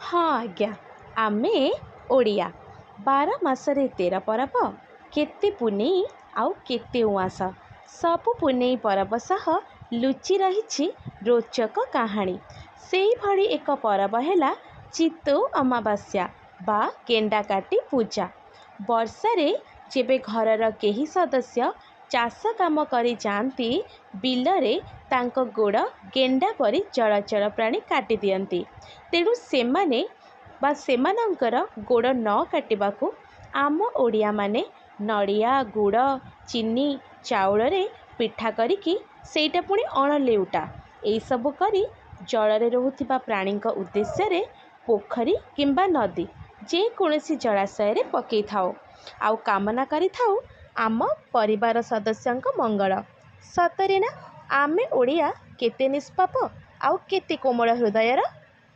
हाँ आज्ञा आमे ओडिया 12 मासरे 13 परब केते पुनेई आउ केते उआस सबु पुनेई परब सह लुचि रही रोचक कहानी। सेई भली एक परब हैला चित्तौ अमावास्या बा गेंडा काटी पूजा। वर्षारे जेबे घरर केही सदस्य चाष काम करी जाती बिलरे तांको गोड़ गेंडा परी चलचल प्राणी काटी दियंती। तेणु सेमाने बा सेमानंकर गोड़ न काटिबाकू आम ओडिया माने नड़िया गुड़ चीनी चाउल रे पिठा करिकी सेटा पुणी अणलेउटा एई सबु करी जलरे रहुथिबा प्राणीक उद्देश्य रे पोखरी किंबा नदी जे कोनोसी जलाशय रे पकई थाओ आउ कामना करी थाओ आम परिवार सदस्यंक मंगल। सतरे ना आमे ओडिया केते निष्पाप आउ केते कोमल हृदयर।